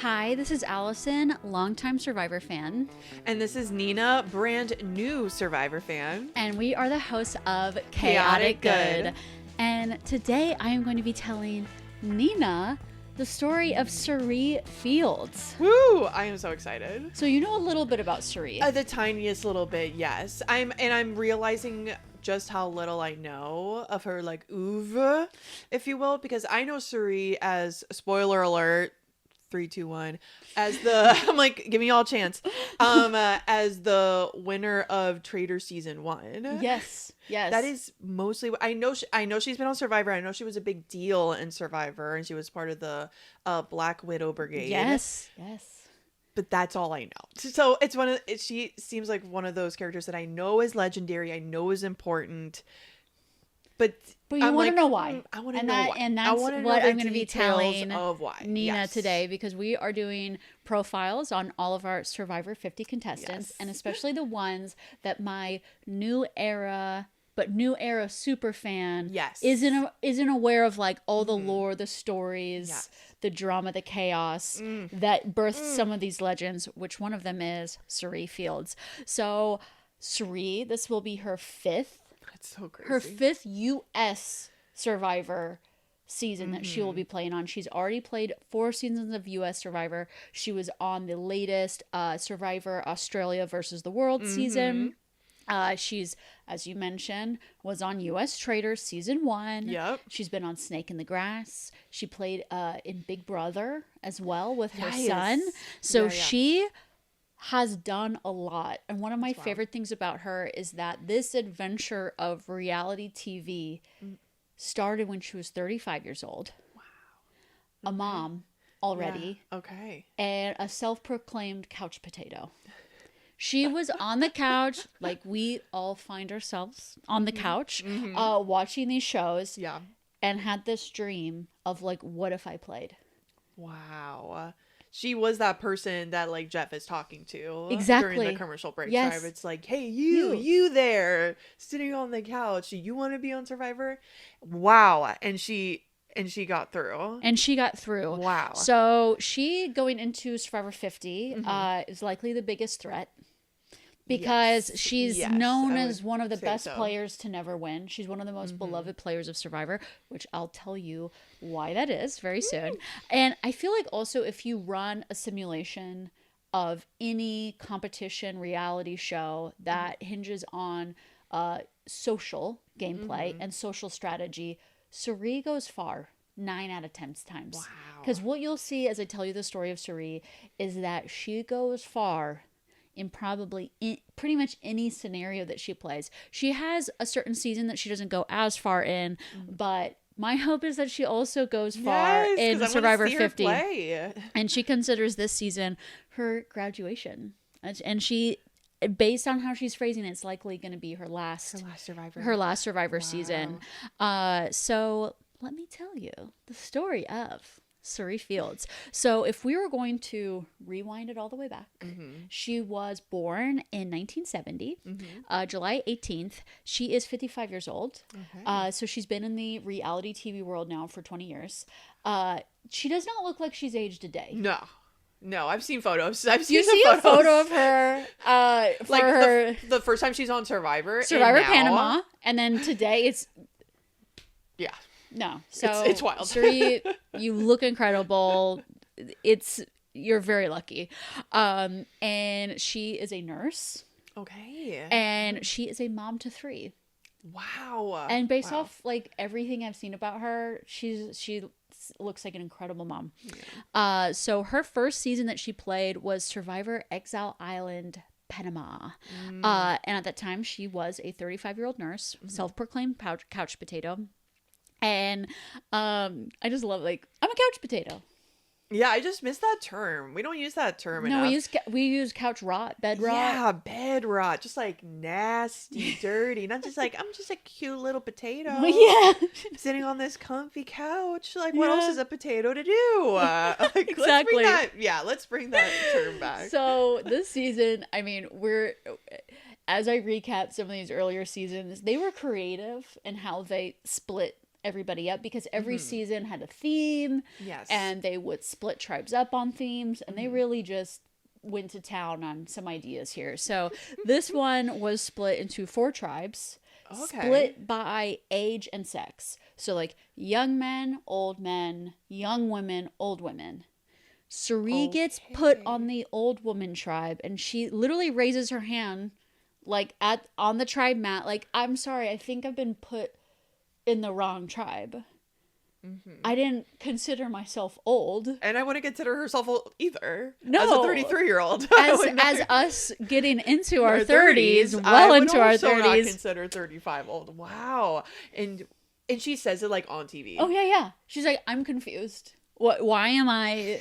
Hi, this is Allison, longtime Survivor fan. And this is Nina, brand new Survivor fan. And we are the hosts of Chaotic Good. And today I am going to be telling Nina the story of Cirie Fields. Woo! I am so excited. So you know a little bit about Cirie. The tiniest little bit, yes. I'm realizing just how little I know of her, like, oeuvre, if you will, because I know Cirie as, spoiler alert, 3, 2, 1, as the I'm like, give me all a chance, as the winner of Traitor season 1. Yes. That is mostly what I know. I know she's been on Survivor. I know she was a big deal in Survivor, and she was part of the Black Widow Brigade. Yes. But that's all I know. So it's she seems like one of those characters that I know is legendary. I know is important. But you want to know why. I want to know why. And that's what I'm going to be telling of why. Nina today, because we are doing profiles on all of our Survivor 50 contestants, and especially the ones that my new era super fan isn't aware of, like all the lore, the stories, the drama, the chaos that birthed some of these legends, which one of them is Cirie Fields. So Cirie, this will be her fifth. That's so crazy. Her fifth U.S. Survivor season that she will be playing on. She's already played 4 seasons of U.S. Survivor. She was on the latest Survivor Australia versus the World season. She's, as you mentioned, was on U.S. Traitor season 1. Yep. She's been on Snake in the Grass. She played in Big Brother as well with her son. So she has done a lot. And one of my favorite things about her is that this adventure of reality TV started when she was 35 years old. Wow. A mom already. Yeah. Okay. And a self-proclaimed couch potato. She was on the couch, like we all find ourselves on the couch, watching these shows, and had this dream of, like, what if I played? Wow. She was that person that, like, Jeff is talking to exactly during the commercial break. Yes. Survivor. It's like, hey, you there sitting on the couch. You want to be on Survivor? Wow. And she got through. Wow. So she, going into Survivor 50, is likely the biggest threat. Because she's known as one of the best players to never win. She's one of the most beloved players of Survivor, which I'll tell you why that is very soon. And I feel like also if you run a simulation of any competition reality show that hinges on social gameplay and social strategy, Cirie goes far 9 out of 10 times. Wow. Because what you'll see as I tell you the story of Cirie is that she goes far in pretty much any scenario that she plays. She has a certain season that she doesn't go as far in, but my hope is that she also goes far in Survivor 50. And she considers this season her graduation. And she, based on how she's phrasing it, it's likely going to be her last Survivor season. So let me tell you the story of Cirie Fields. So if we were going to rewind it all the way back, she was born in 1970, July 18th. She is 55 years old. Okay. So she's been in the reality TV world now for 20 years. She does not look like she's aged a day. No, I've seen photos. You see a photo of her, like her the first time she's on Survivor Panama, and then today it's No, so it's wild. Cirie, you look incredible. You're very lucky. And she is a nurse. Okay. And she is a mom to 3. Wow. And based off like everything I've seen about her, she looks like an incredible mom. Yeah. So her first season that she played was Survivor Exile Island, Panama. And at that time she was a 35-year-old nurse, self-proclaimed couch potato. And I just love, like, I'm a couch potato. Yeah, I just miss that term. We don't use that term enough. No, we use couch rot, bed rot. Yeah, bed rot. Just, like, nasty, dirty. Not just, like, I'm just a cute little potato. Yeah. Sitting on this comfy couch. Like, what else is a potato to do? Like, exactly. Let's bring that term back. So, this season, I mean, as I recap some of these earlier seasons, they were creative in how they split everybody up because every season had a theme. Yes. And they would split tribes up on themes, and they really just went to town on some ideas here. So this one was split into 4 tribes, split by age and sex. So like young men, young women, old women. Cirie gets put on the old woman tribe, and she literally raises her hand like on the tribe mat, like, I'm sorry, I think I've been put in the wrong tribe. I didn't consider myself old. And I wouldn't consider herself old either. No. As a 33-year-old. As us getting into our 30s, well into our 30s. I would also not consider 35 old. Wow. And she says it like on TV. Oh, yeah. She's like, I'm confused. Why am I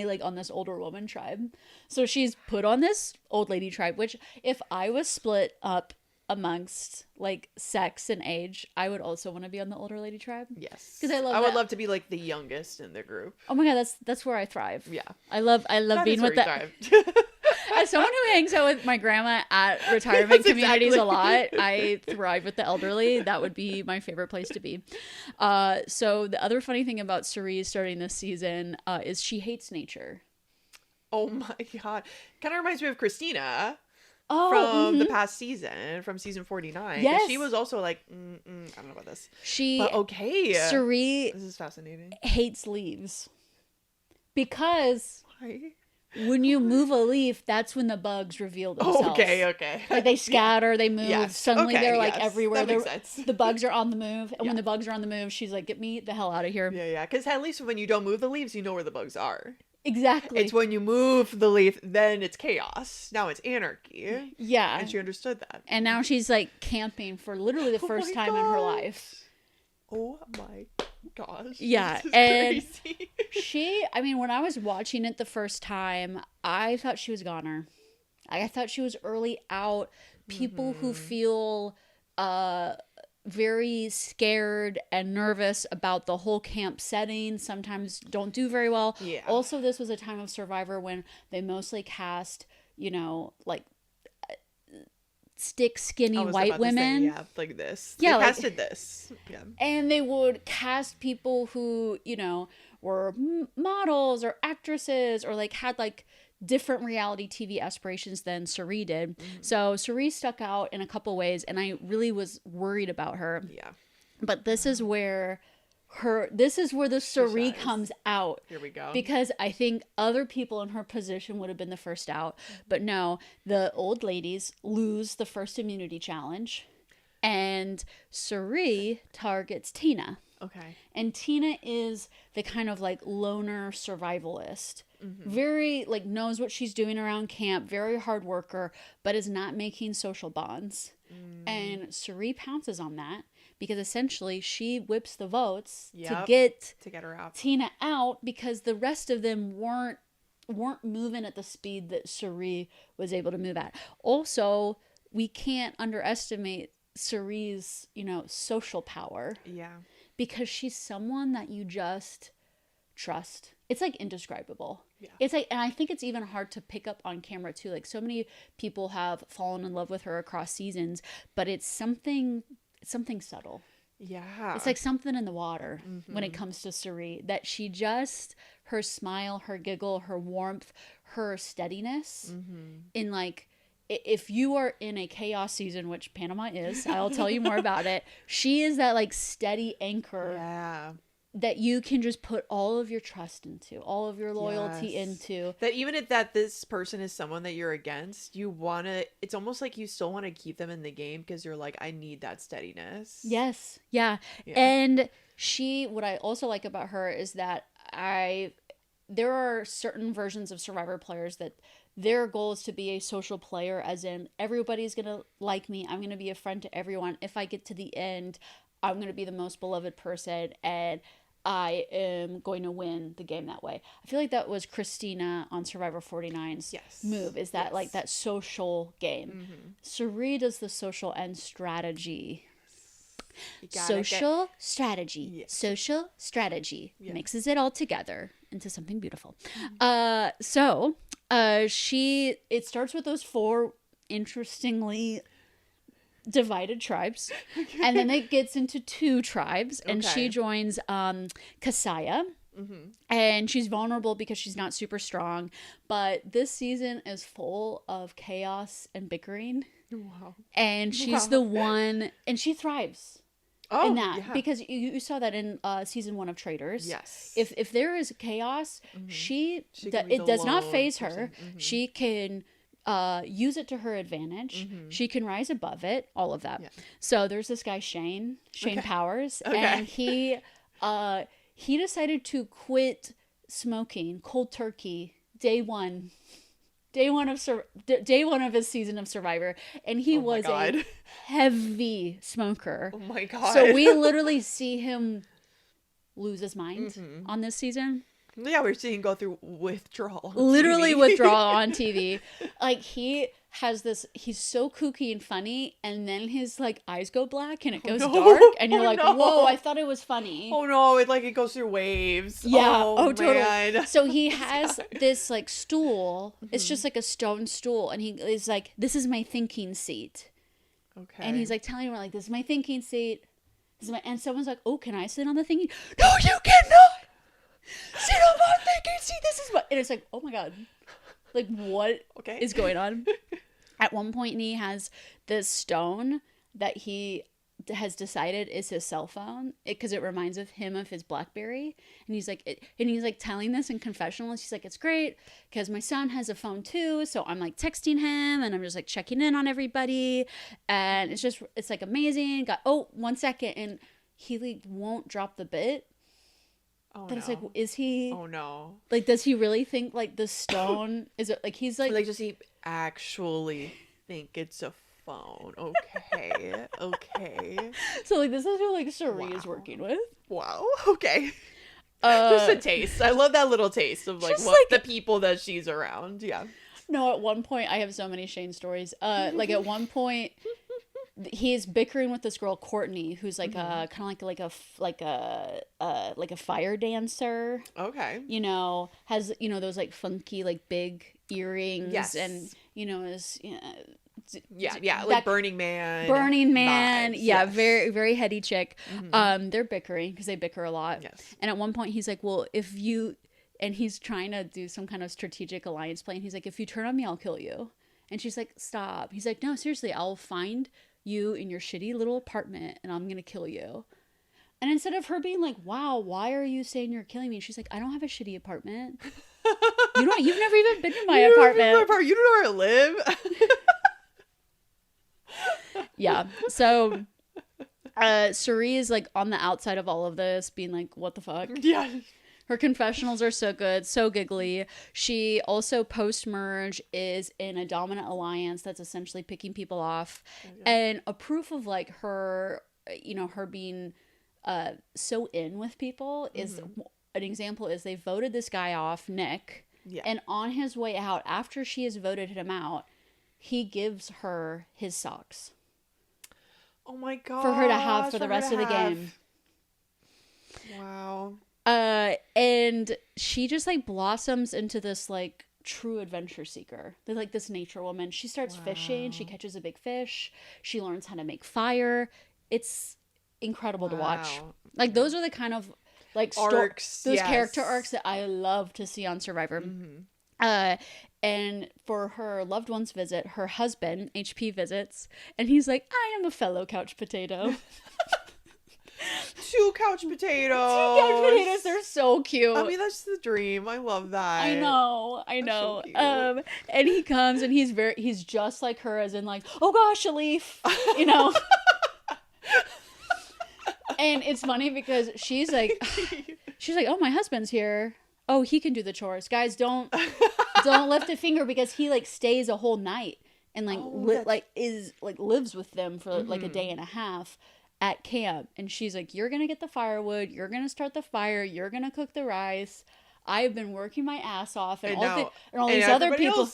like on this older woman tribe? So she's put on this old lady tribe, which if I was split up amongst like sex and age, I would also want to be on the older lady tribe. Yes. Because I would love to be like the youngest in the group. Oh my god, that's where I thrive. Yeah. I love being with the As someone who hangs out with my grandma at retirement communities a lot, I thrive with the elderly. That would be my favorite place to be. So the other funny thing about Cirie starting this season is she hates nature. Oh my god. Kind of reminds me of Christina. From the past season, from season 49. Yes. She was also like, I don't know about this. But okay. Cirie this is fascinating. Hates leaves. Because why? When you move a leaf, that's when the bugs reveal themselves. Okay. Like they scatter, they move. Yes. Suddenly they're like everywhere. That makes sense. The bugs are on the move. And when the bugs are on the move, she's like, get me the hell out of here. Yeah. Because at least when you don't move the leaves, you know where the bugs are. Exactly. It's when you move the leaf, then it's chaos. Now it's anarchy. Yeah. And she understood that. And now she's like camping for literally the first time in her life. Oh my gosh. Yeah. And crazy. When I was watching it the first time, I thought she was a goner. I thought she was early out. People who feel very scared and nervous about the whole camp setting sometimes don't do very well. Yeah. Also, this was a time of Survivor when they mostly cast, like stick skinny white women. Like this. Yeah, they casted this. Yeah. And they would cast people who, were models or actresses or like had like different reality TV aspirations than Cirie did. So Cirie stuck out in a couple ways, and I really was worried about her. Yeah. But this is where the Cirie comes out. Here we go. Because I think other people in her position would have been the first out. But no, the old ladies lose the first immunity challenge, and Cirie targets Tina. Okay. And Tina is the kind of like loner survivalist. Very like knows what she's doing around camp, very hard worker, but is not making social bonds. And Cirie pounces on that because essentially she whips the votes to get her out. Tina out because the rest of them weren't moving at the speed that Cirie was able to move at. Also, we can't underestimate Cirie's, social power. Yeah. Because she's someone that you just trust. It's like indescribable. Yeah. It's like, and I think it's even hard to pick up on camera too. Like so many people have fallen in love with her across seasons, but it's something subtle. Yeah. It's like something in the water when it comes to Cirie, that she just, her smile, her giggle, her warmth, her steadiness in like, if you are in a chaos season, which Panama is, I'll tell you more about it. She is that like steady anchor that you can just put all of your trust into, all of your loyalty into. That even if this person is someone that you're against, it's almost like you still want to keep them in the game because you're like, I need that steadiness. Yes. Yeah. And what I also like about her is that there are certain versions of Survivor players that their goal is to be a social player, as in everybody's going to like me. I'm going to be a friend to everyone. If I get to the end, I'm going to be the most beloved person and I am going to win the game that way. I feel like that was Christina on Survivor 49's move, is that like that social game. Cirie does the social and strategy. Social strategy. Mixes it all together into something beautiful. It starts with those 4 interestingly divided tribes. And then it gets into 2 tribes. And she joins Kasaya. And she's vulnerable because she's not super strong. But this season is full of chaos and bickering. Wow. And she's the one, and she thrives in that because you saw that in season 1 of Traders. Yes. If there is chaos, it does not faze her. She can use it to her advantage. She can rise above it. All of that. Yeah. So there's this guy Shane Powers, and he decided to quit smoking cold turkey day one. Day one of his season of Survivor, and he was a heavy smoker. Oh my god! So we literally see him lose his mind on this season. Yeah, we're seeing him go through withdrawal. Literally withdrawal on TV. Like he's so kooky and funny, and then his like eyes go black and it goes dark, and you're whoa, I thought it was funny. Oh no, it goes through waves. Yeah. Oh totally. So he has this like stool. It's just like a stone stool, and he is like, "This is my thinking seat." Okay. And he's like telling her like, "This is my thinking seat." And someone's like, "Oh, can I sit on the thinking?" No, you cannot. Sit on my thinking seat. This is what. And it's like, oh my god. Like, what is going on? At one point, he has this stone that he has decided is his cell phone because it reminds him of his BlackBerry. And he's like, telling this in confessionals. He's like, it's great because my son has a phone too. So I'm like texting him and I'm just like checking in on everybody. And it's like amazing. 1 second. And he like won't drop the bit. Oh, that no. It's like, is he? Oh no! Like, does he really think like the stone is it? Like he's like, does he actually think it's a phone? Okay, okay. So like, this is who like Cirie is working with. Wow. Okay. Just a taste. I love that little taste of like the people that she's around. Yeah. No, at one point I have so many Shane stories. Like at one point. He's bickering with this girl Courtney, who's like kind of like a fire dancer. Okay. Has those like funky like big earrings. Yes. And is like Burning Man. Vibes. Yeah, yes. Very very heady chick. They're bickering because they bicker a lot. Yes. And at one point he's like, well, and he's trying to do some kind of strategic alliance plan. He's like, if you turn on me, I'll kill you. And she's like, stop. He's like, no, seriously, I'll find you in your shitty little apartment and I'm gonna kill you. And instead of her being like, wow, why are you saying you're killing me? She's like, I don't have a shitty apartment. You've never even been to my apartment. You don't know where I live. Yeah. So Cirie is like on the outside of all of this being like, what the fuck? Yeah. Her confessionals are so good, so giggly. She also, post-merge, is in a dominant alliance that's essentially picking people off. Okay. And a proof of, like, her, her being so in with people is, an example is they voted this guy off, Nick. Yeah. And on his way out, after she has voted him out, he gives her his socks. Oh, my God. For her to have for the rest of the game. Wow. And she just like blossoms into this like true adventure seeker. They're like this nature woman. She starts fishing. She catches a big fish. She learns how to make fire. It's incredible to watch. Like those are the kind of like arcs, those character arcs that I love to see on Survivor. And for her loved one's visit, her husband HP visits, and he's like, I am a fellow couch potato. 2 couch potatoes. 2 couch potatoes. They're so cute. I mean, that's the dream. I love that. I know. So and he comes and he's just like her, as in like, oh gosh, a leaf, And it's funny because she's like, oh, my husband's here. Oh, he can do the chores. Guys, don't lift a finger because he like stays a whole night and like lives with them for like a day and a half at camp. And she's like, you're gonna get the firewood, you're gonna start the fire, you're gonna cook the rice. I've been working my ass off, and all these other people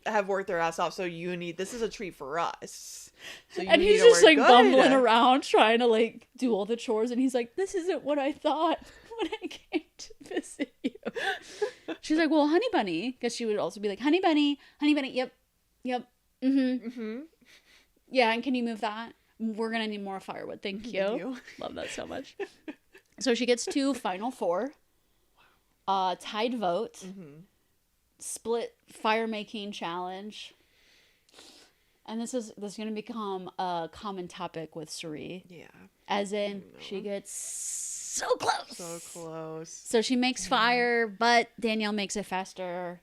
have worked their ass off, so this is a treat for us. So and he's just like bumbling around trying to like do all the chores, and he's like, this isn't what I thought when I came to visit you. She's like, well, honey bunny, because she would also be like, honey bunny, yep, Yeah, and can you move that? We're gonna need more firewood. Thank you. Thank you. Love that so much. So she gets to Final Four. Tied vote. Mm-hmm. Split fire making challenge. And this is going to become a common topic with Cirie. Yeah. As in, she gets so close. So close. So she makes fire, but Danielle makes it faster,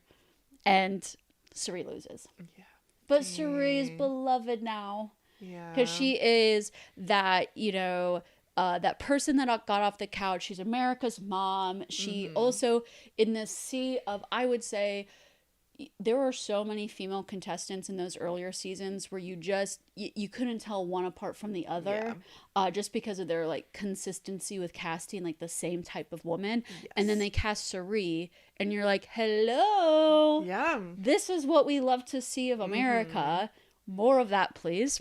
and Cirie loses. Yeah. But Cirie is beloved now. Yeah. Because she is that, that person that got off the couch. She's America's mom. She also, in the sea of, I would say, there were so many female contestants in those earlier seasons where you couldn't tell one apart from the other, just because of their like consistency with casting like the same type of woman. Yes. And then they cast Cirie and you're like, hello, this is what we love to see of America. More of that, please.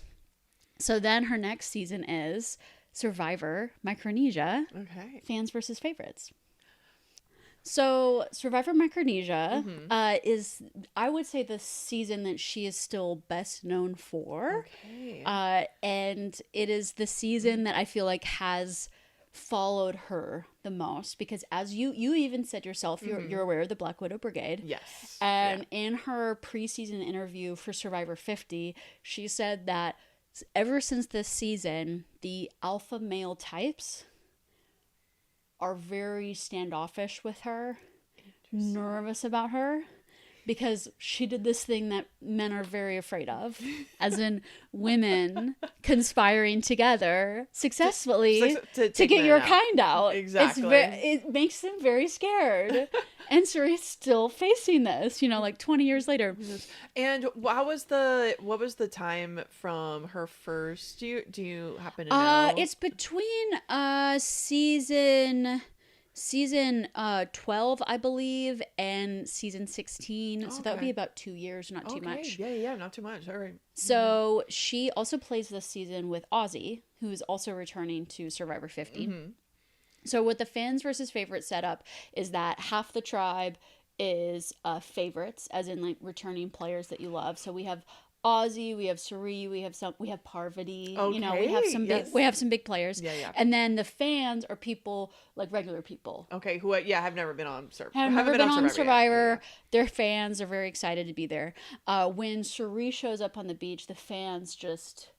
So then her next season is Survivor Micronesia. Okay. Fans versus favorites. So Survivor Micronesia is, I would say, the season that she is still best known for. Okay. And it is the season that I feel like has followed her the most, because as you even said yourself, you're aware of the Black Widow Brigade. Yes. And in her preseason interview for Survivor 50, she said that ever since this season, the alpha male types are very standoffish with her, nervous about her, because she did this thing that men are very afraid of, as in women conspiring together successfully to get your kind out. Exactly. It makes them very scared. And Cirie's still facing this, like 20 years later. And what was the time from her first? Do you happen to know? It's between season 12, I believe, and season 16. Okay. So that would be about 2 years, not too much. Yeah, not too much. All right. So she also plays this season with Ozzy, who is also returning to Survivor 50. Mm-hmm. So what the fans versus favorites setup is that half the tribe is favorites, as in like returning players that you love. So we have Ozzy, we have Cirie, we have Parvati. Okay. We have some big players. Yeah. And then the fans are people like regular people. Okay, who have never been on Survivor. Have never been on Survivor. Yeah. Their fans are very excited to be there. When Cirie shows up on the beach, the fans just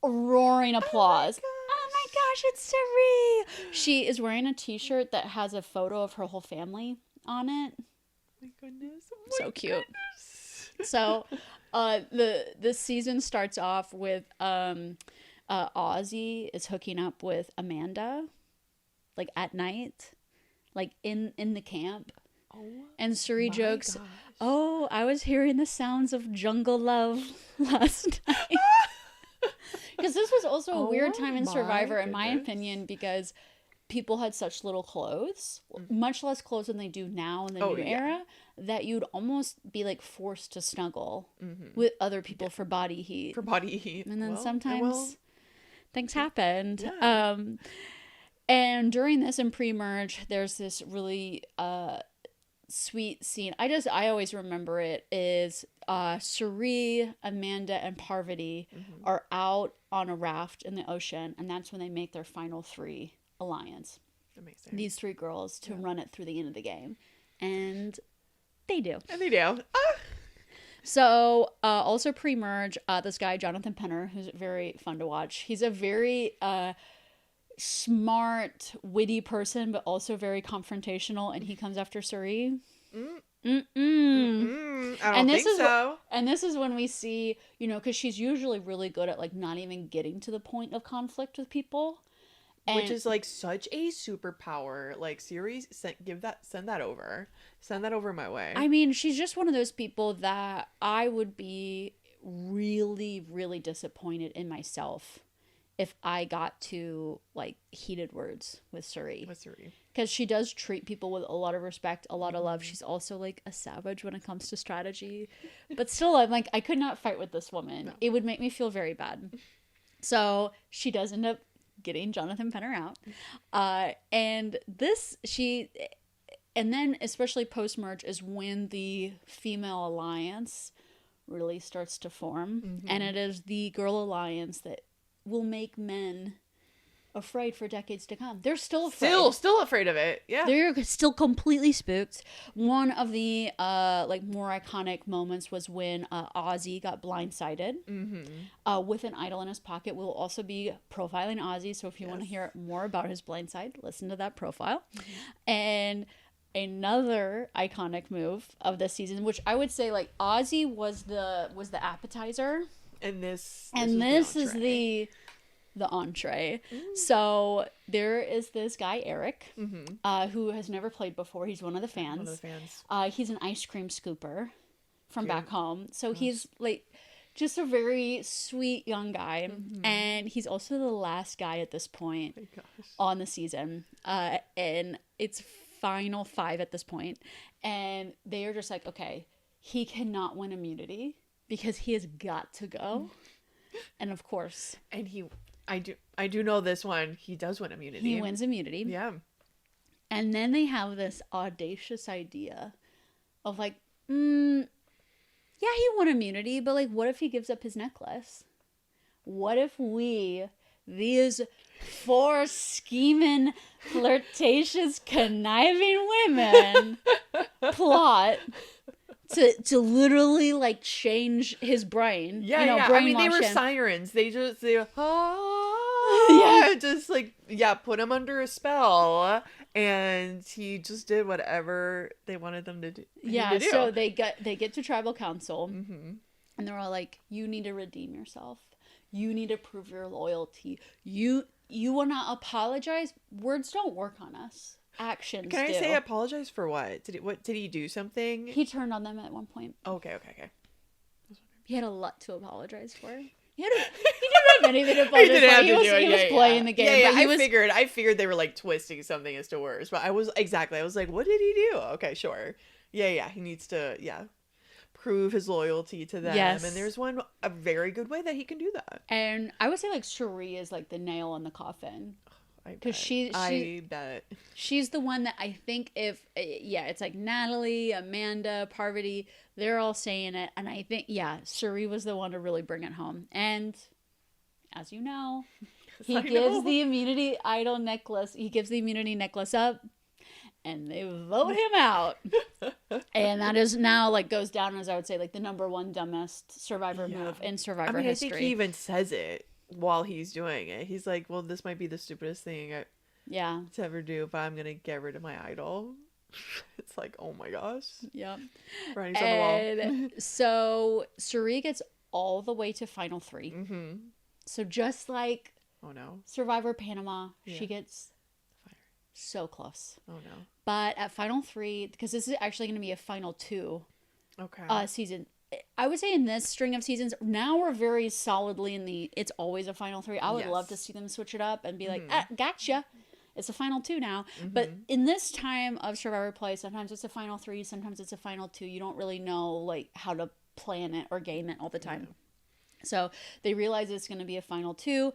roaring applause. Oh my gosh, it's Cirie! She is wearing a t-shirt that has a photo of her whole family on it. My goodness. So cute. So the season starts off with Ozzy is hooking up with Amanda, like at night, like in the camp. Oh, and Cirie jokes, gosh. "Oh, I was hearing the sounds of jungle love last night." Because this was also a weird time in Survivor, in my opinion, because people had such little clothes, much less clothes than they do now in the new era, that you'd almost be like forced to snuggle with other people for body heat. And then sometimes things happened. Yeah. And during this in pre-merge, there's this really sweet scene. I always remember it is Cirie, Amanda, and Parvati are out on a raft in the ocean, and that's when they make their final 3 alliance. Amazing. These 3 girls to run it through the end of the game, and they do. So also pre-merge, this guy Jonathan Penner, who's very fun to watch. He's a very smart, witty person, but also very confrontational, and he comes after Cirie. I don't think so. And this is when we see, because she's usually really good at like not even getting to the point of conflict with people, which is like such a superpower. Like Cirie, send that over my way. I mean, she's just one of those people that I would be really, really disappointed in myself if I got to like heated words with Cirie. Because she does treat people with a lot of respect, a lot of love. She's also like a savage when it comes to strategy. But still, I'm like, I could not fight with this woman. No. It would make me feel very bad. So she does end up getting Jonathan Penner out. And then especially post-merge is when the female alliance really starts to form. And it is the Girl Alliance that will make men afraid for decades to come. They're still afraid. Still afraid of it. Yeah. They're still completely spooked. One of the more iconic moments was when Ozzy got blindsided with an idol in his pocket. We'll also be profiling Ozzy, so if you want to hear more about his blindside, listen to that profile. And another iconic move of this season, which I would say like Ozzy was the appetizer, and this is the entree. So there is this guy Eric, who has never played before. He's one of the fans. He's an ice cream scooper from back home. So he's like just a very sweet young guy, and he's also the last guy at this point on the season. And it's final 5 at this point, and they are just like, okay, he cannot win immunity because he has got to go. And of course, and I do know this one. He does win immunity. He wins immunity. Yeah. And then they have this audacious idea of like, yeah, he won immunity, but like, what if he gives up his necklace? What if we, these 4 scheming, flirtatious, conniving women, plot to literally like change his brain? Yeah. I mean, they were sirens. They just like put him under a spell, and he just did whatever they wanted them to do. So they get to tribal council, and they're all like, "You need to redeem yourself. You need to prove your loyalty. You will not apologize. Words don't work on us. Actions Can I do." say apologize for what? Did he do something? He turned on them at one point. Okay. He had a lot to apologize for. He didn't have anything to apologize for. He was playing the game. Yeah, I figured they were like twisting something as to words, but I was like, what did he do? Okay, sure. Yeah, he needs to prove his loyalty to them. Yes. And there's a very good way that he can do that. And I would say like Cirie is like the nail in the coffin. Because I bet she's the one that I think it's like Natalie, Amanda, Parvati, they're all saying it, and I think Cirie was the one to really bring it home. And as you know, he gives the immunity idol necklace. He gives the immunity necklace up, and they vote him out. And that is now like goes down as I would say like the number 1 dumbest Survivor move in Survivor history. I think he even says it while he's doing it. He's like, well, this might be the stupidest thing to ever do, but I'm gonna get rid of my idol. It's like, oh my gosh. Yep. Writing's on the wall. So Cirie gets all the way to final 3. So just like Survivor Panama, she gets so close. Oh no. But at final 3, because this is actually going to be a final 2 season, I would say in this string of seasons, now we're very solidly in the it's always a final 3. I would love to see them switch it up and be like, gotcha. It's a final 2 now. But in this time of Survivor play, sometimes it's a final 3, sometimes it's a final 2. You don't really know like how to plan it or game it all the time. So they realize it's going to be a final 2.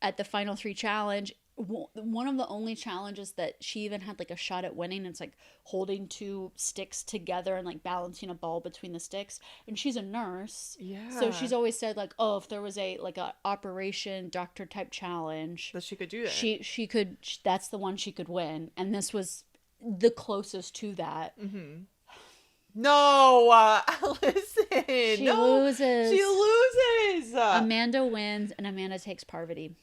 At the final 3 challenge, one of the only challenges that she even had like a shot at winning, it's like holding 2 sticks together and like balancing a ball between the sticks, and she's a nurse, so she's always said like, oh, if there was a operation doctor type challenge that she could do that, she could, that's the one she could win, and this was the closest to that. No, Allison. She loses. Amanda wins, and Amanda takes Parvati.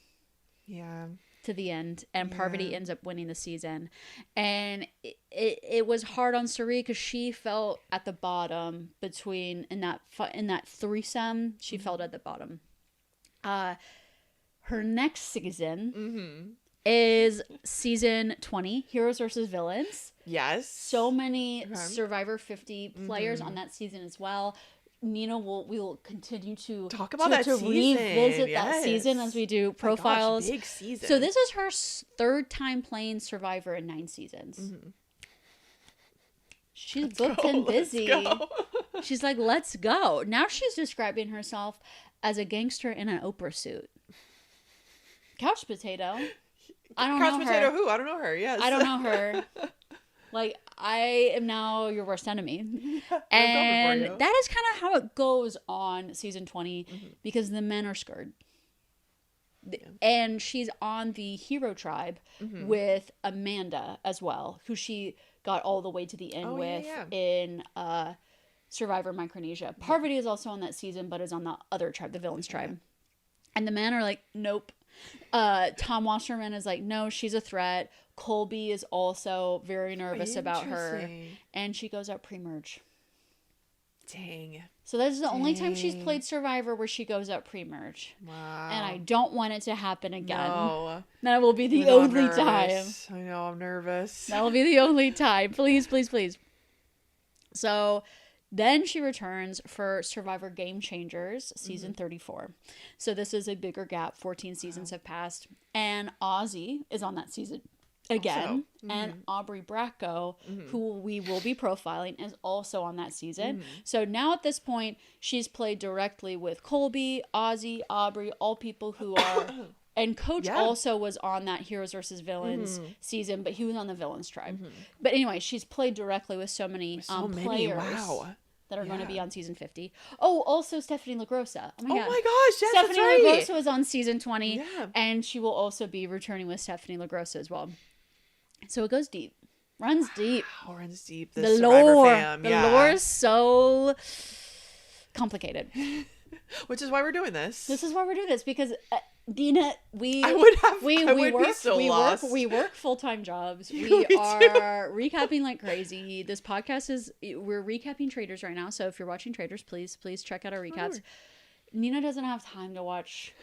Yeah. To the end, and Parvati ends up winning the season, and it was hard on Cirie because she felt at the bottom between in that threesome. She felt at the bottom. Her next season is season 20, Heroes versus Villains. Yes, so many Survivor 50 players on that season as well. Nina we will continue to talk about that season. Revisit that season as we do profiles. Oh my gosh, big season. So this is her 3rd time playing Survivor in 9 seasons. She's booked and busy. She's like, let's go. Now she's describing herself as a gangster in an Oprah suit. Couch potato. I don't know her. Couch potato who? I don't know her. Yes. I don't know her. Like, I am now your worst enemy. I'm And coming for you. that is kind of how it goes on season 20 because the men are scared. And she's on the hero tribe with Amanda as well, who she got all the way to the end with in Survivor Micronesia. Parvati is also on that season, but is on the other tribe, the villains tribe. And the men are like, nope. Tom Wasserman is like, no, she's a threat. Colby is also very nervous about her. And she goes out pre-merge. Dang. So that's the only time she's played Survivor where she goes out pre-merge. Wow. And I don't want it to happen again. No. That will be the only time. I know, I'm nervous. That will be the only time. Please, please, please. So then she returns for Survivor Game Changers, season 34. So this is a bigger gap. 14 seasons have passed. And Ozzy is on that season again. And Aubrey Bracco, who we will be profiling, is also on that season. So now at this point, she's played directly with Colby, Ozzy, Aubrey, all people who are... And Coach also was on that Heroes versus Villains season, but he was on the Villains tribe. But anyway, she's played directly with so many players that are going to be on season 50. Oh, also Stephanie LaGrossa. Oh my gosh, yes, Stephanie that's right. LaGrossa was on season 20, and she will also be returning with Stephanie LaGrossa as well. So it goes deep. Runs deep. Wow, runs deep. The lore. The lore is so complicated. Which is why we're doing this. This is why we're doing this, because Dina, we work full-time jobs. We are recapping like crazy. This podcast we're recapping Traders right now. So if you're watching Traders, please check out our recaps. Nina doesn't have time to watch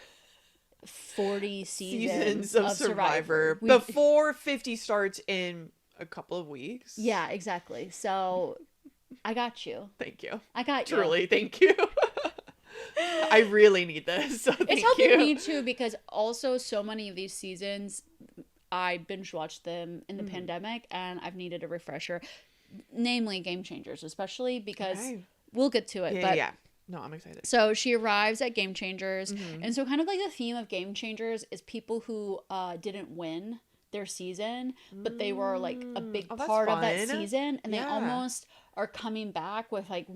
40 seasons of Survivor before 50 starts in a couple of weeks. Yeah, exactly. So I got you. Thank you. I got you. Truly, thank you. I really need this. So it's helping me too, because also so many of these seasons I binge watched them in the pandemic, and I've needed a refresher, namely Game Changers, especially because we'll get to it. But no, I'm excited. So she arrives at Game Changers, and so kind of like the theme of Game Changers is people who didn't win their season, but they were like a big part of that season, and they almost are coming back with like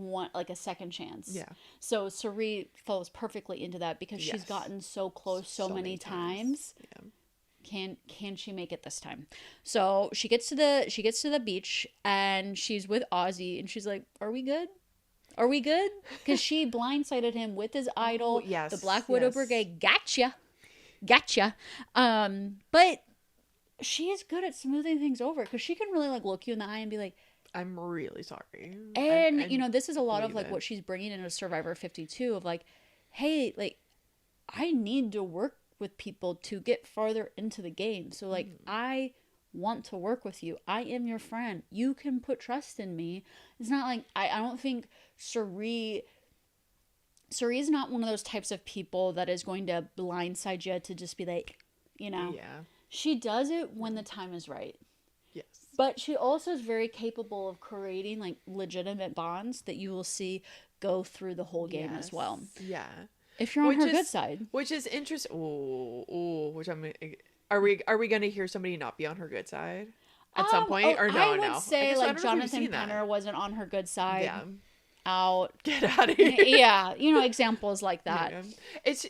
a second chance. Yeah. So Cirie falls perfectly into that because she's gotten so close so many times. Yeah. Can she make it this time? So she gets to the beach, and she's with Ozzy, and she's like, "Are we good? Are we good?" Because she blindsided him with his idol, the Black Widow Brigade. Gotcha. But she is good at smoothing things over, because she can really like look you in the eye and be like, I'm really sorry. And, this is a lot of like what she's bringing into Survivor 52 of like, hey, like, I need to work with people to get farther into the game. So like, I want to work with you. I am your friend. You can put trust in me. It's not like, I don't think Cirie is not one of those types of people that is going to blindside you to just be like, Yeah. She does it when the time is right. Yes. But she also is very capable of creating like legitimate bonds that you will see go through the whole game as well. Yeah. If you're on her good side. Which is interesting. Are we going to hear somebody not be on her good side at some point, or no? I would say like Jonathan Penner wasn't on her good side. Yeah. Out. Get out of here. Yeah. examples like that. Yeah. It's,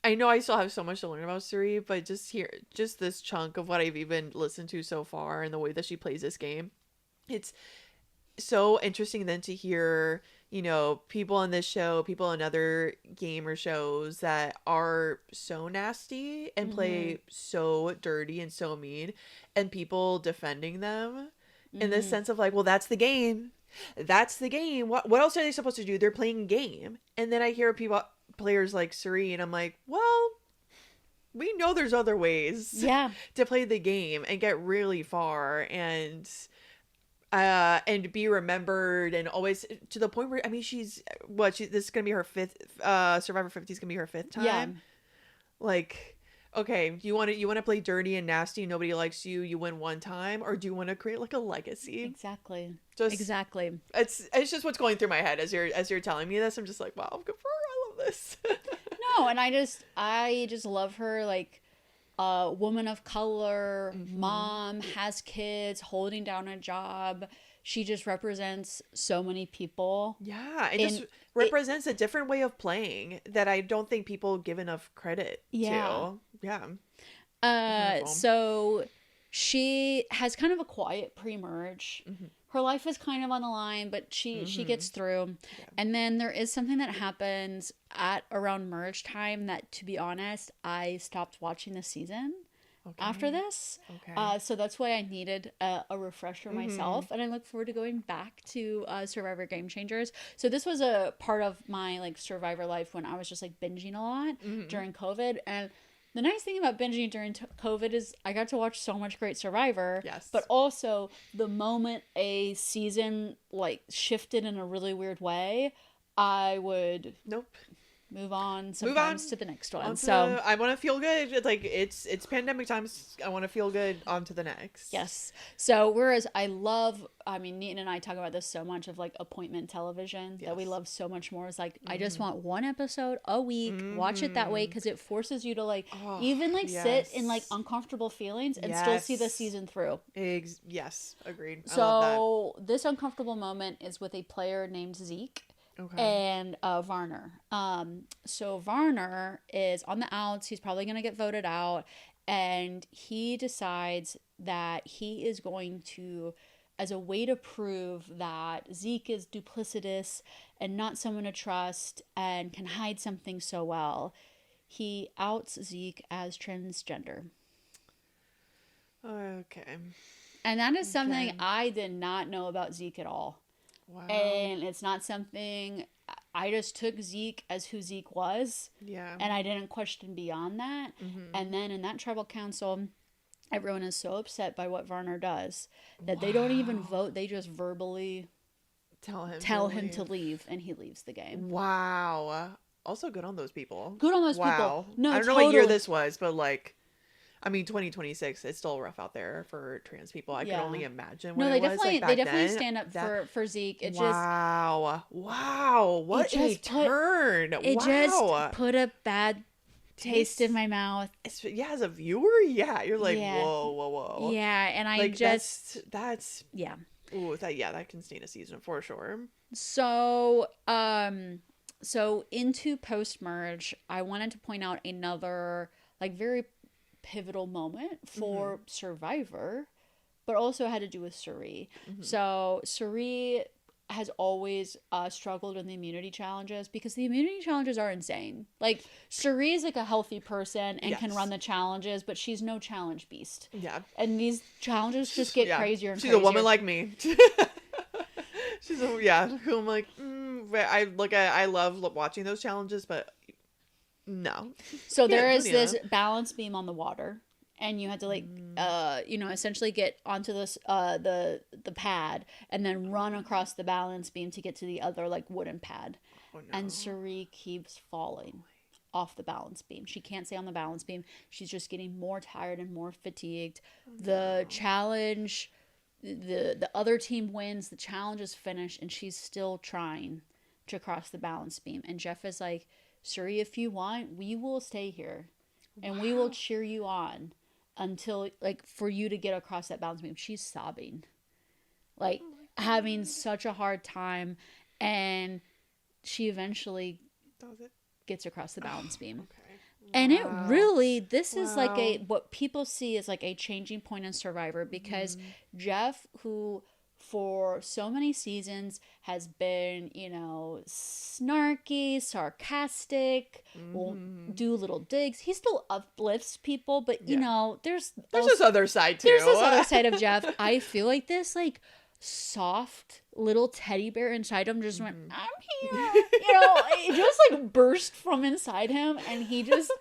I know I still have so much to learn about Cirie, but just this chunk of what I've even listened to so far and the way that she plays this game, it's so interesting then to hear, people on this show, people on other gamer shows that are so nasty and play so dirty and so mean, and people defending them in the sense of like, well, that's the game. That's the game. What else are they supposed to do? They're playing game. And then I hear players like Cirie, and I'm like, well, we know there's other ways to play the game and get really far and be remembered, and always to the point where, I mean, this is gonna be her fifth Survivor 50 is gonna be her fifth time. Like, okay, you want to play dirty and nasty, nobody likes you win one time, or do you want to create like a legacy? Exactly. Exactly. It's just what's going through my head as you're telling me this. I'm just like, wow, good for her. I love this. No, and I just love her like a woman of color, mom, has kids, holding down a job. She just represents so many people. Yeah, it just represents a different way of playing that I don't think people give enough credit to. Yeah. So she has kind of a quiet pre-merge. Her life is kind of on the line, but she gets through. Yeah. And then there is something that happens at around merge time that, to be honest, I stopped watching the season after this. So that's why I needed a refresher myself. And I look forward to going back to Survivor Game Changers. So this was a part of my like Survivor life when I was just like binging a lot during COVID. And the nice thing about binging during COVID is I got to watch so much great Survivor. Yes. But also, the moment a season, like, shifted in a really weird way, I would... move on sometimes to the next one. So I want to feel good. It's like it's pandemic times. I want to feel good on to the next. Yes. So whereas I mean, Neaton and I talk about this so much of like appointment television that we love so much more. Is like I just want one episode a week. Watch it that way because it forces you to like even like sit in like uncomfortable feelings and still see the season through. Yes, agreed. So this uncomfortable moment is with a player named Zeke. And Varner. So Varner is on the outs. He's probably going to get voted out. And he decides that he is going to, as a way to prove that Zeke is duplicitous and not someone to trust and can hide something so well, he outs Zeke as transgender. Okay. And that is something I did not know about Zeke at all. Wow. And it's not something, I just took Zeke as who Zeke was. Yeah. And I didn't question beyond that. And then in that tribal council, everyone is so upset by what Varner does that they don't even vote. They just verbally tell him to leave, and he leaves the game. Wow. Also good on those people. Good on those people. No, I don't know what year this was, but like, I mean, 2026, it's still rough out there for trans people. I can only imagine what it was like back they definitely then. stand up for Zeke. It wow. What a turn. It just put a bad taste in my mouth. As a viewer, you're like, whoa. Yeah, and I like, just... That's... Yeah. Ooh, that can stain a season for sure. So, so into post-merge, I wanted to point out another, like, very pivotal moment for Survivor, but also had to do with Cirie. So Cirie has always struggled in the immunity challenges because the immunity challenges are insane. Like, Cirie is like a healthy person and can run the challenges, but she's no challenge beast. Yeah. And these challenges just get crazier and She's crazier. A woman like me. Who I'm like, I love watching those challenges, but no. So there is this balance beam on the water, and you have to like essentially get onto this the pad and then run across the balance beam to get to the other like wooden pad. And Cirie keeps falling off the balance beam. She can't stay on the balance beam. She's just getting more tired and more fatigued. The challenge, the other team wins, the challenge is finished, and she's still trying to cross the balance beam. And Jeff is like, Cirie, if you want, we will stay here and we will cheer you on until, like, for you to get across that balance beam. She's sobbing, like, having such a hard time, and she eventually gets across the balance beam. And it really, this is like what people see as like a changing point in Survivor, because Jeff, who for so many seasons has been, snarky, sarcastic, will do little digs. He still uplifts people, but there's this other side too. There's this other side of Jeff. I feel like this like soft little teddy bear inside him just went, I'm here. It just like burst from inside him, and he just...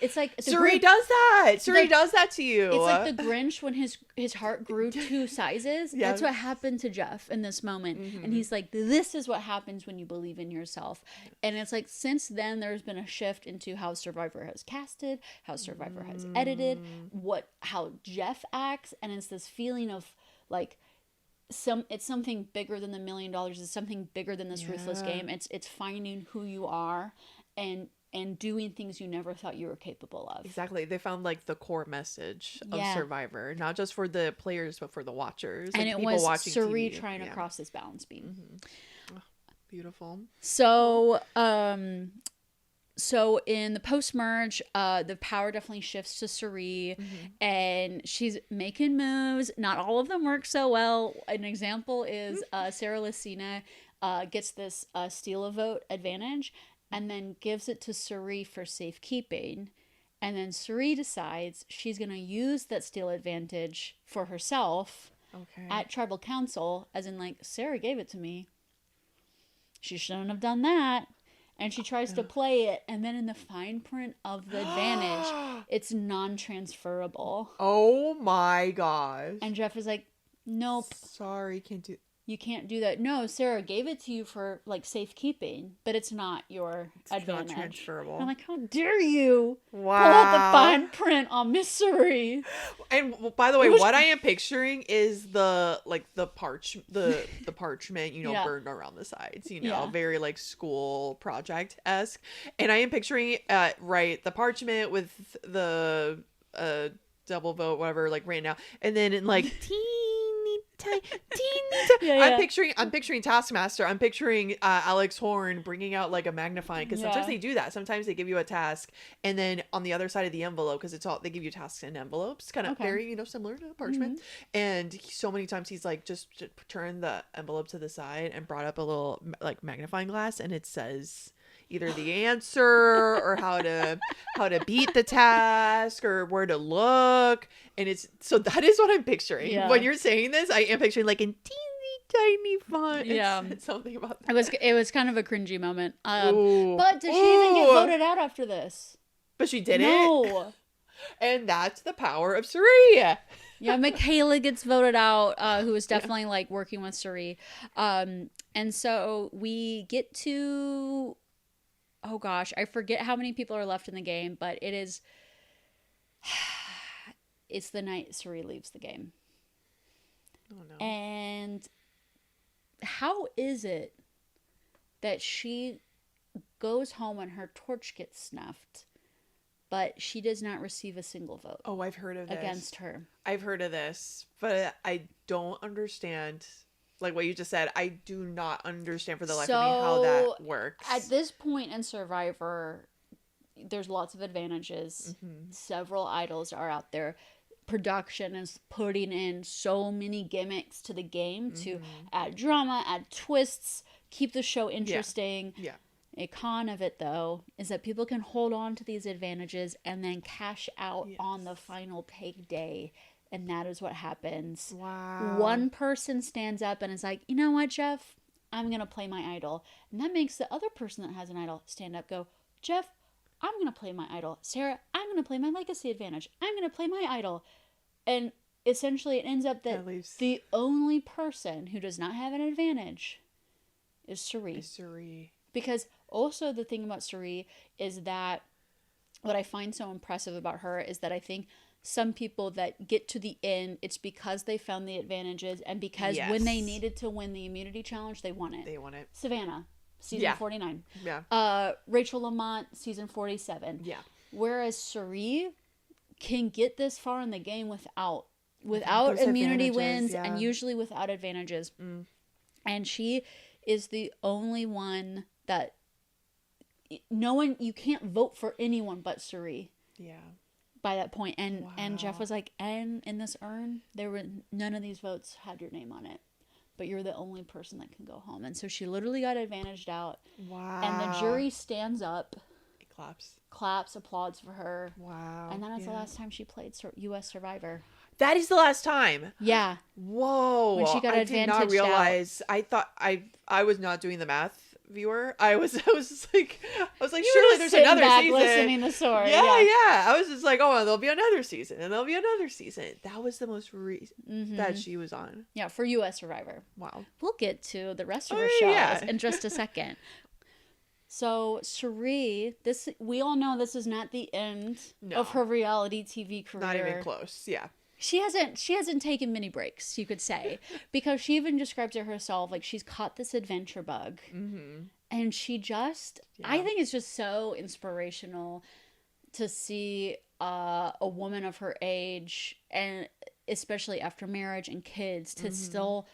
It's like Cirie does that. Cirie does that to you. It's like the Grinch when his heart grew 2 sizes. Yeah. That's what happened to Jeff in this moment. And he's like, this is what happens when you believe in yourself. And it's like, since then there's been a shift into how Survivor has casted, how Survivor has edited, how Jeff acts, and it's this feeling of like it's something bigger than the $1 million. It's something bigger than this ruthless game. It's finding who you are. And and doing things you never thought you were capable of. Exactly. They found like the core message of Yeah. Survivor, not just for the players, but for the watchers. And like, it people was watching Cirie TV. trying to Yeah. cross this balance beam. Beautiful. So, so in the post-merge, the power definitely shifts to Cirie, and she's making moves. Not all of them work so well. An example is Sarah Lucina gets this steal a vote advantage, and then gives it to Cirie for safekeeping. And then Cirie decides she's going to use that steal advantage for herself at tribal council, as in, like, Sarah gave it to me. She shouldn't have done that. And she tries to play it, and then in the fine print of the advantage, it's non-transferable. Oh my gosh. And Jeff is like, nope. Sorry, can't do. You can't do that. No, Sarah gave it to you for, like, safekeeping, but it's not your advantage. Not transferable. I'm like, how dare you Wow. pull out the fine print on Miss Cirie. And by the way, what I am picturing is the parchment, Yeah. burned around the sides, Yeah. very like school project-esque. And I am picturing the parchment with the double vote, whatever, like right now, and then in like teeny tiny. Yeah. I'm picturing Taskmaster. I'm picturing Alex Horn bringing out like a magnifying, because sometimes Yeah. they do that. Sometimes they give you a task, and then on the other side of the envelope, because they give you tasks in envelopes, kind of very similar to parchment. And so many times he's like just turned the envelope to the side and brought up a little like magnifying glass, and it says either the answer or how to beat the task or where to look. And so that is what I'm picturing. Yeah. When you're saying this, I am picturing like in teeny tiny font. Yeah. It's something about that. It was kind of a cringy moment. Ooh. But did she even get voted out after this? But she didn't. No. And that's the power of Cirie. Yeah, Michaela gets voted out, who was definitely like working with Cirie. And so we get to, oh gosh, I forget how many people are left in the game, but it's the night Cirie leaves the game. Oh no. And how is it that she goes home and her torch gets snuffed, but she does not receive a single vote? Oh, I've heard of this. Against her. I've heard of this, but I don't understand. Like what you just said, I do not understand for the life of me how that works. At this point in Survivor, there's lots of advantages. Several idols are out there. Production is putting in so many gimmicks to the game to add drama, add twists, keep the show interesting. Yeah. A con of it, though, is that people can hold on to these advantages and then cash out on the final payday. And that is what happens. Wow. One person stands up and is like, you know what, Jeff? I'm going to play my idol. And that makes the other person that has an idol stand up, go, Jeff, I'm going to play my idol. Sarah, I'm going to play my legacy advantage. I'm going to play my idol. And essentially it ends up that the only person who does not have an advantage is Cirie. Because also the thing about Cirie is that what I find so impressive about her is that I think some people that get to the end, it's because they found the advantages and because when they needed to win the immunity challenge, they won it. Savannah, season 49. Yeah. Rachel Lamont, season 47. Yeah. Whereas Cirie can get this far in the game without immunity wins and usually without advantages. And she is the only one that you can't vote for anyone but Cirie. Yeah. By that point. And Jeff was like, and in this urn, none of these votes had your name on it. But you're the only person that can go home. And so she literally got advantaged out. Wow. And the jury stands up. It claps, applauds for her. Wow. And then it's the last time she played U.S. Survivor. That is the last time. Yeah. Whoa. When she got I did not realize. I thought I was not doing the math, viewer. I was like, surely there's another season. Listening to the story. Yeah. I was just like, oh, there'll be another season, and there'll be another season. That was the most that she was on. Yeah, for U.S. Survivor. Wow. We'll get to the rest of her shows in just a second. So Cirie, we all know this is not the end of her reality TV career. Not even close. Yeah. She hasn't taken many breaks, you could say, because she even describes it herself like she's caught this adventure bug, And she just, I think it's just so inspirational to see a woman of her age, and especially after marriage and kids, to still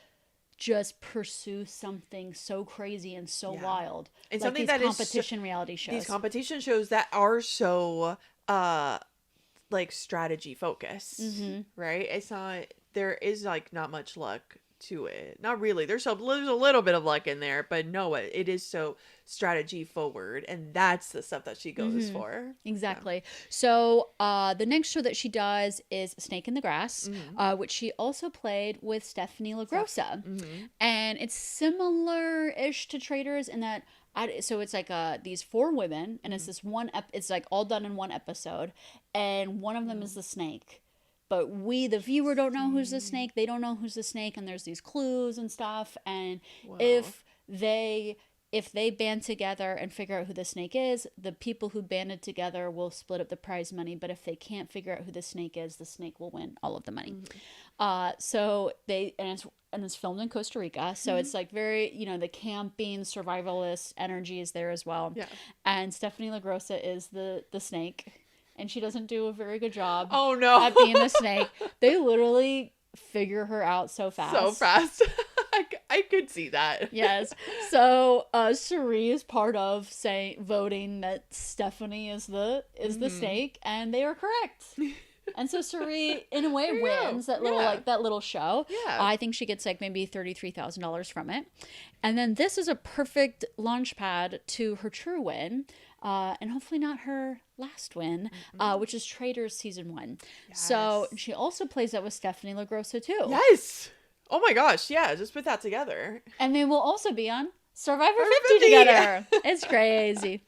just pursue something so crazy and so wild. And like something these that is competition reality shows. These competition shows that are so like strategy focused, right? It's not, there is like not much luck to it. Not really. There's a little bit of luck in there, but no, it is so strategy forward, and that's the stuff that she goes for. Exactly. So the next show that she does is Snake in the Grass, which she also played with Stephanie LaGrossa. And it's similar-ish to Traitors in that, so it's like these 4 women, and it's this one, it's like all done in one episode, and one of them is the snake. But we, the viewer, don't know who's the snake. They don't know who's the snake, and there's these clues and stuff. And if they band together and figure out who the snake is, the people who banded together will split up the prize money. But if they can't figure out who the snake is, the snake will win all of the money. So it's filmed in Costa Rica. So it's like very, the camping survivalist energy is there as well. Yeah. And Stephanie LaGrossa is the snake. And she doesn't do a very good job at being the snake. They literally figure her out so fast. So fast. I could see that. Yes. So Cirie is part of voting that Stephanie is the snake, and they are correct. And so Cirie, in a way, wins that little show. Yeah. I think she gets like maybe $33,000 from it. And then this is a perfect launch pad to her true win. And hopefully not her last win, which is Traitors season 1. Yes. So she also plays that with Stephanie LaGrossa too. Yes. Oh my gosh. Yeah. Just put that together. And they will also be on Survivor 50 together. It's crazy.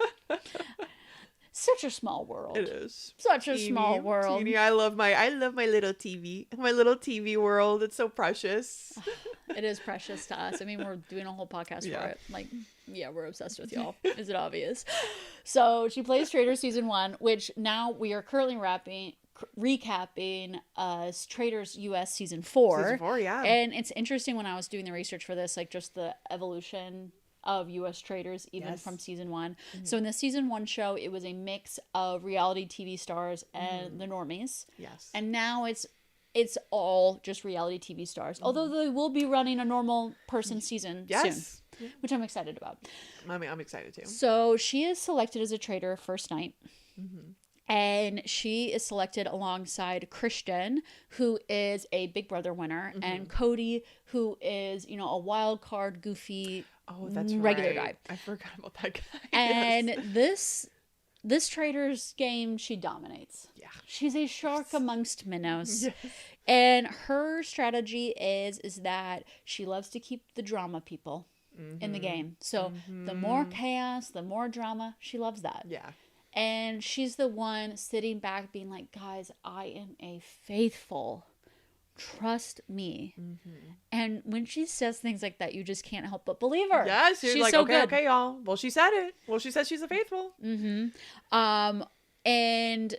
Such a small world. It is. Such a small world. Teeny. I love my little TV. My little TV world. It's so precious. It is precious to us. I mean, we're doing a whole podcast for it. Like, yeah, we're obsessed with y'all. Is it obvious? So she plays Traitors season 1, which now we are currently recapping Traitors US season 4. Season 4, yeah. And it's interesting when I was doing the research for this, like just the evolution of US Traitors even from season 1. So in the season 1 show, it was a mix of reality TV stars and the normies. Yes. And now it's all just reality TV stars. Although they will be running a normal person season soon, which I'm excited about. I mean, I'm excited too. So she is selected as a traitor first night. And she is selected alongside Christian, who is a Big Brother winner, and Cody, who is, a wild card, goofy, regular guy. I forgot about that guy. And this Traitors game, she dominates. Yeah. She's a shark amongst minnows. Yes. And her strategy is that she loves to keep the drama people in the game. So the more chaos, the more drama, she loves that. Yeah. And she's the one sitting back being like, guys, I am a faithful. Trust me. And when she says things like that, you just can't help but believe her. Yes, she's like, so okay, good. Okay, y'all. Well, she said it. Well, she said she's a faithful. And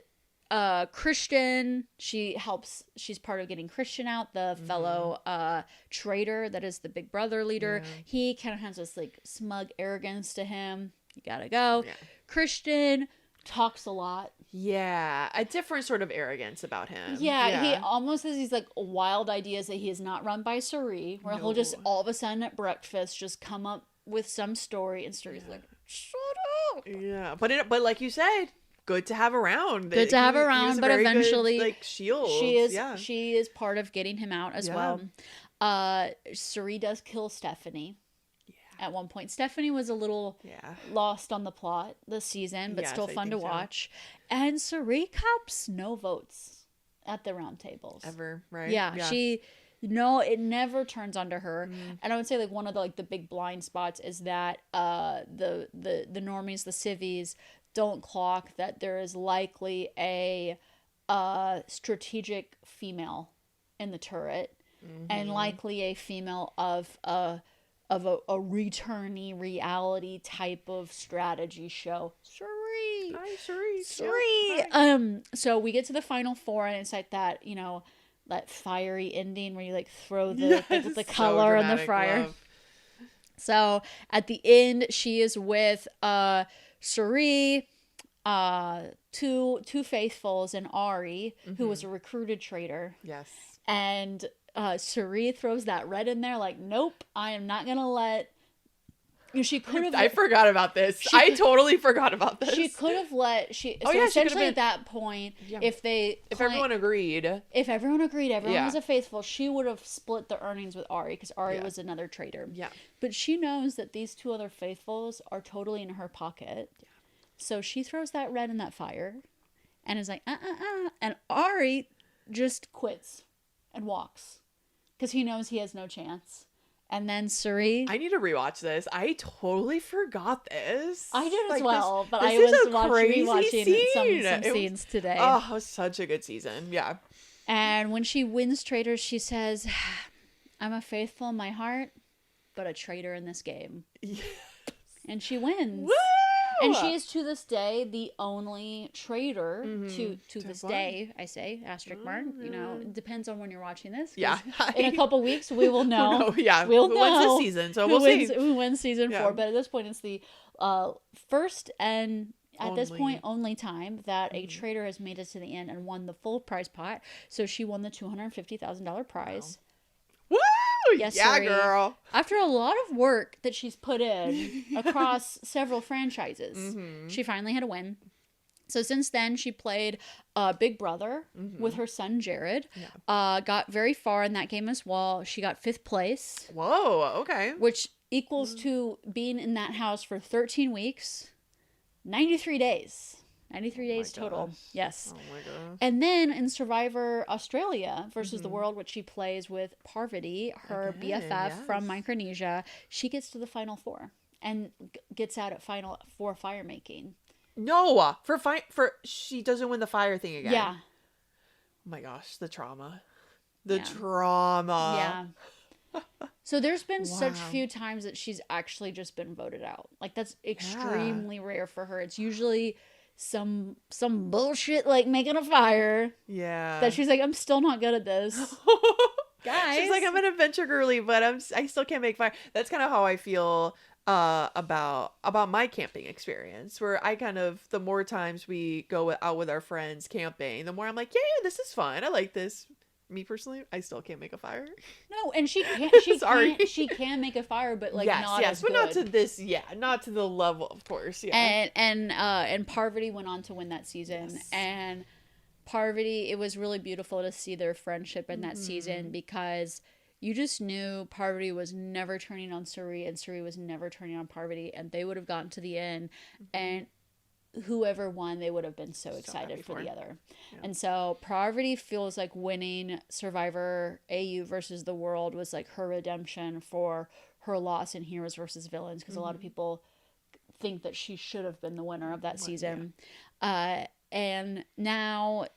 Christian, she's part of getting Christian out, the fellow traitor that is the Big Brother leader. Yeah. He kind of has this like smug arrogance to him. You gotta go. Yeah. Christian talks a lot. Yeah, a different sort of arrogance about him. Yeah, he almost has these like wild ideas that he is not run by Cirie, where he'll just all of a sudden at breakfast just come up with some story, and Cirie's like, shut up. Yeah, but like you said, good to have around. Good to have around, but eventually, good, like, shield. She is part of getting him out as well. Cirie does kill Stephanie. At one point, Stephanie was a little lost on the plot this season, but still fun to watch. And Cirie cops no votes at the round tables ever, right? Yeah. It never turns onto her. And I would say like one of the big blind spots is that the normies, the civvies, don't clock that there is likely a strategic female in the turret, and likely a female of a returnee reality type of strategy show. Cirie. Hi, Cirie. Cirie. Hi. So we get to the final 4, and it's like that, that fiery ending where you like throw the color on the fryer. So at the end, she is with Cirie, two faithfuls, and Ari, who was a recruited traitor. Yes. And Cirie throws that red in there, like, nope, I am not gonna let. She could have. I forgot about this. I totally forgot about this. She could have let. So yeah, essentially at that point, if everyone agreed, everyone was a faithful, she would have split the earnings with Ari, because Ari was another traitor. Yeah. But she knows that these two other faithfuls are totally in her pocket. Yeah. So she throws that red in that fire, and is like, and Ari just quits and walks, because he knows he has no chance. And then Cirie. I need to rewatch this. I totally forgot this. I did as well, but I was rewatching some scenes today. Oh, it was such a good season. Yeah. And when she wins traitors, she says, I'm a faithful in my heart, but a traitor in this game. Yes. And she wins. Woo! And she is, to this day, the only traitor to this day, I say, asterisk mark. You know, it depends on when you're watching this. Yeah. In a couple weeks, we will know. We'll know. Who wins this season, so we'll see. Who wins season 4. But at this point, it's the first and, at this point, only time that a traitor has made it to the end and won the full prize pot. So she won the $250,000 prize. Wow. Woo! Yes, yeah, Cirie. Girl. After a lot of work that she's put in across several franchises, she finally had a win. So since then, she played Big Brother with her son, Jared. Yeah. Got very far in that game as well. She got 5th place. Whoa, okay. Which equals to being in that house for 13 weeks, 93 days. 93 days total. Gosh. Yes. Oh my gosh. And then in Survivor Australia versus the World, which she plays with Parvati, her BFF from Micronesia, she gets to the final 4 and gets out at final 4 fire making. No, for she doesn't win the fire thing again. Yeah. Oh my gosh, the trauma. The trauma. Yeah. So there's been such few times that she's actually just been voted out. Like, that's extremely rare for her. It's usually some bullshit like making a fire. Yeah. That she's like, I'm still not good at this. Guys. She's like, I'm an adventure girly, but I still can't make fire. That's kind of how I feel about my camping experience, where I kind of, the more times we go out with our friends camping, the more I'm like, yeah, this is fun. I like this. Me personally, I still can't make a fire. No, and she can. She can make a fire, but like not as good. But not to this. Yeah, not to the level, of course. Yeah. And Parvati went on to win that season, and Parvati. It was really beautiful to see their friendship in that season, because you just knew Parvati was never turning on Cirie, and Cirie was never turning on Parvati, and they would have gotten to the end, and whoever won, they would have been so excited for the other. Yeah. And so Parvati feels like winning Survivor AU versus the World was like her redemption for her loss in Heroes versus Villains, because a lot of people think that she should have been the winner of that season. Yeah. And now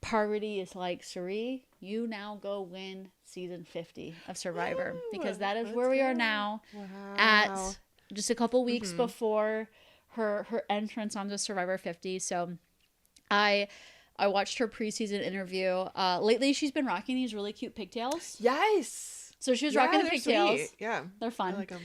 Parvati is like, Cirie, you now go win season 50 of Survivor. Ooh, because that is where we are now at just a couple weeks before her entrance onto Survivor 50. So I watched her preseason interview. Lately she's been rocking these really cute pigtails. Yes. So she was rocking the pigtails. Sweet. Yeah. They're fun. I like them.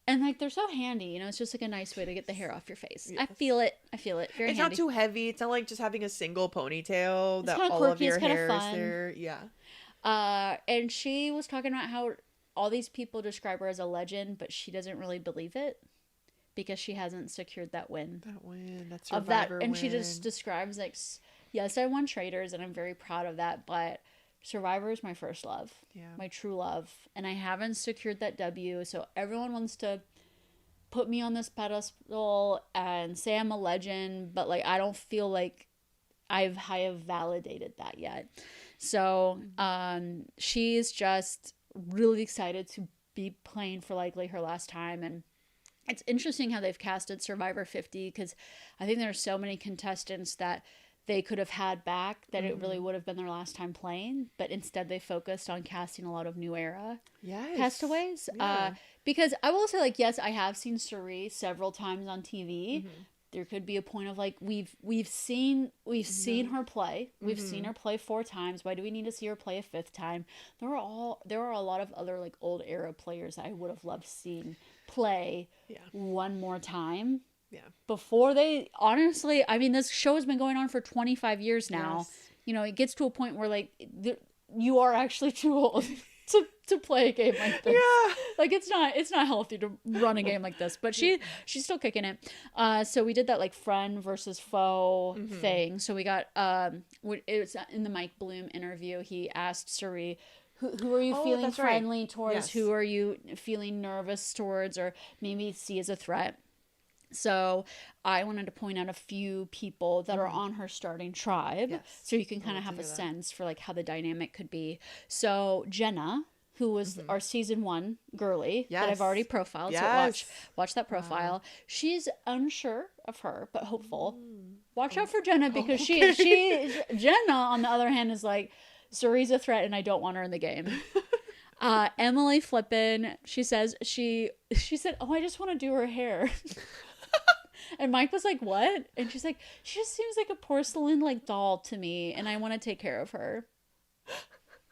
And like, they're so handy, you know, it's just like a nice way to get the hair off your face. Yes. I feel it. Very it's handy. Not too heavy. It's not like just having a single ponytail it's that all quirky, of your hair is there. Yeah. And she was talking about how all these people describe her as a legend, but she doesn't really believe it, because she hasn't secured that win. That Survivor win. And she just describes like, yes, I won Traitors, and I'm very proud of that, but Survivor is my first love. Yeah. My true love. And I haven't secured that W, so everyone wants to put me on this pedestal and say I'm a legend, but like, I don't feel like I have validated that yet. So she's just really excited to be playing for likely her last time. And it's interesting how they've casted Survivor 50, because I think there's so many contestants that they could have had back that it really would have been their last time playing, but instead they focused on casting a lot of new era castaways. Yeah. Because I will say, like, yes, I have seen Cirie several times on TV. There could be a point of like we've seen her play. We've seen her play 4 times. Why do we need to see her play a 5th time? There are a lot of other like old era players I would have loved seeing play one more time. Yeah. Before they, honestly, I mean, this show has been going on for 25 years now. Yes. You know, it gets to a point where like you are actually too old to play a game like this. Yeah. Like it's not healthy to run a game like this, but she's still kicking it. So we did that like friend versus foe thing. So we got it was in the Mike Bloom interview. He asked Cirie, who are you feeling friendly towards? Yes. Who are you feeling nervous towards, or maybe see as a threat? So I wanted to point out a few people that are on her starting tribe, so you can kind of have a sense for like how the dynamic could be. So Jenna, who was our season 1 girly that I've already profiled, so watch that profile. She's unsure of her, but hopeful. Watch out for Jenna, because she Jenna on the other hand is like, Cirie's a threat and I don't want her in the game. Emily Flippen, she said, oh, I just want to do her hair. And Mike was like, what? And she's like, she just seems like a porcelain like doll to me, and I want to take care of her.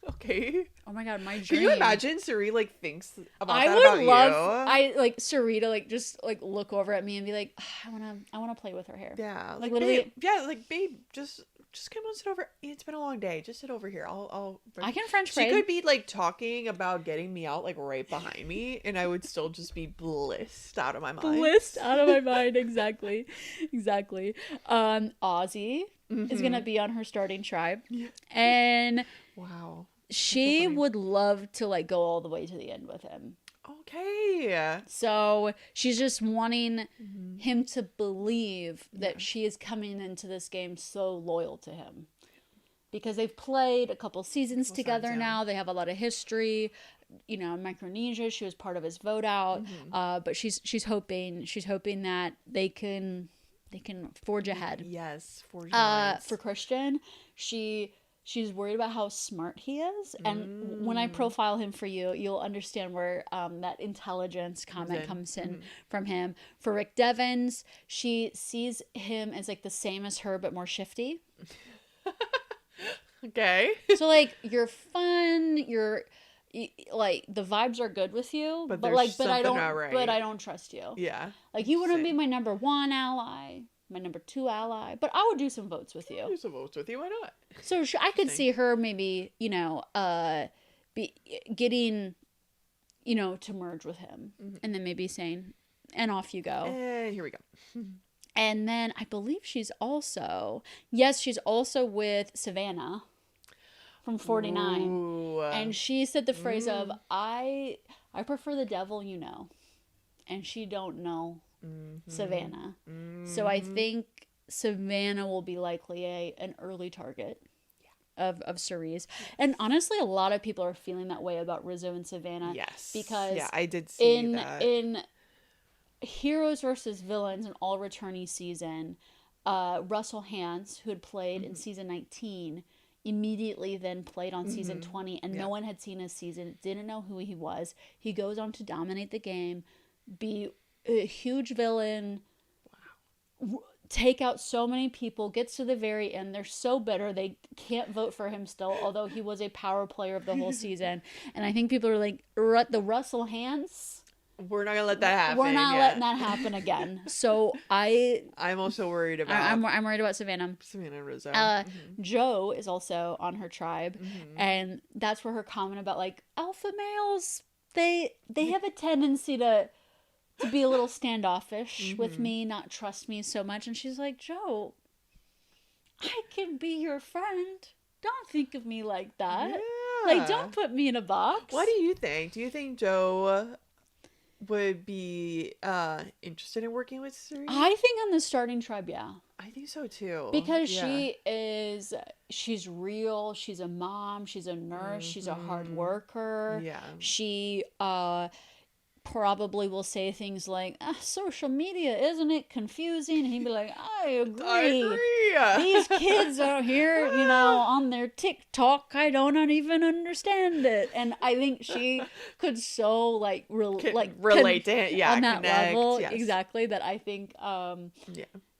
Okay. Oh my god, my dream. Can you imagine Cirie like thinks about I that would about love you? I like Cirie to like just like look over at me and be like, I wanna play with her hair. Yeah. Like literally. Babe, just come on, sit over. It's been a long day. Just sit over here. I can French She braid. could be like talking about getting me out like right behind me, and I would still just be blissed out of my mind. Blissed out of my mind. Exactly. Ozzy is gonna be on her starting tribe. Yeah. And wow. She would love to like go all the way to the end with him. Okay. So she's just wanting him to believe that she is coming into this game so loyal to him. Because they've played a couple seasons together now. They have a lot of history. You know, Micronesia, she was part of his vote out. But she's hoping that they can forge ahead. Yes, forge ahead. For Christian, she's worried about how smart he is, and when I profile him for you, you'll understand where that intelligence comment comes in from him. For Rick Devens, she sees him as like the same as her but more shifty. Okay. So like you're fun, like the vibes are good with you, but I don't trust you. Yeah. Like you wouldn't be my number 1 ally. My number 2 ally, but I would do some votes with you. Why not? So I could see her maybe, be getting, to merge with him, and then maybe saying, and off you go. And here we go. And then I believe she's also with Savannah from 49. Ooh. And she said the phrase of, I prefer the devil, and she don't know Savannah. So I think Savannah will be likely an early target of Cirie's. And honestly, a lot of people are feeling that way about Rizzo and Savannah. Yes. Because I did see that. In Heroes versus Villains, an all returnee season, Russell Hantz, who had played in season 19, immediately then played on season 20, and no one had seen his season, didn't know who he was. He goes on to dominate the game, be a huge villain, take out so many people, gets to the very end, they're so bitter they can't vote for him still, although he was a power player of the whole season. And I think people are like, the Russell Hantz, we're not gonna let that happen. We're not letting that happen again. So I'm also worried about I'm worried about Savannah Rizzo. Joe is also on her tribe, and that's where her comment about like alpha males, they have a tendency to be a little standoffish with me, not trust me so much. And she's like, Joe, I can be your friend. Don't think of me like that. Yeah. Like, don't put me in a box. What do you think? Do you think Joe would be interested in working with Cirie? I think on the starting tribe, yeah. I think so too. Because she's real. She's a mom. She's a nurse. She's a hard worker. Yeah. She probably will say things like, social media, isn't it confusing? And he'd be like, I agree. These kids out here, on their TikTok, I don't even understand it. And I think she could so relate to it, on that level. Yes. Exactly. That I think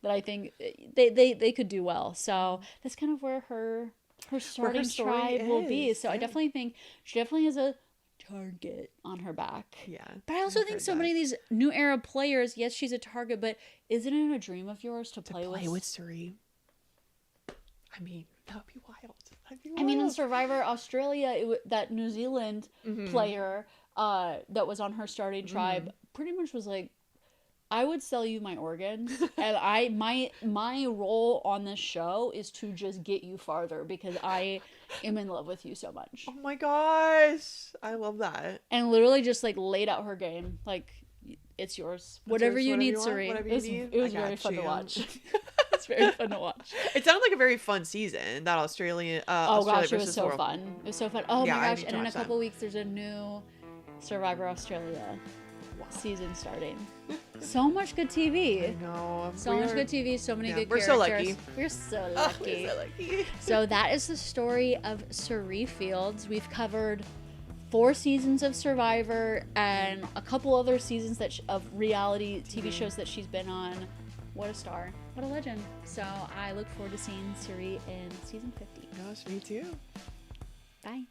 that I think they could do well. So that's kind of where her starting story tribe will be. is, So I yeah. definitely think she definitely has a target on her back. Yeah. But I also I've think heard so that. many of these new era players, yes, she's a target, but isn't it a dream of yours to play with Cirie. I mean, that would be wild. That'd be wild. I mean, in Survivor Australia, that New Zealand player that was on her starting tribe pretty much was like, I would sell you my organs, and my role on this show is to just get you farther because I am in love with you so much. Oh my gosh, I love that. And literally just like laid out her game, like it's yours, whatever you need, Cirie. Whatever It was, you need. it was I very got fun to you. watch. It's very fun to watch. It sounded like a very fun season. That Australian. Oh Australia gosh, it was versus so world. fun. It was so fun. Oh Yeah, my I gosh! need And to in a watch that. couple weeks, there's a new Survivor Australia season starting. So much good TV. I know. So much good TV. So many good we're characters. so lucky. We're so Oh, lucky. we're so lucky. So that is the story of Cirie Fields. We've covered 4 seasons of Survivor and a couple other seasons of reality TV shows that she's been on. What a star. What a legend. So I look forward to seeing Cirie in season 50. Gosh, me too. Bye.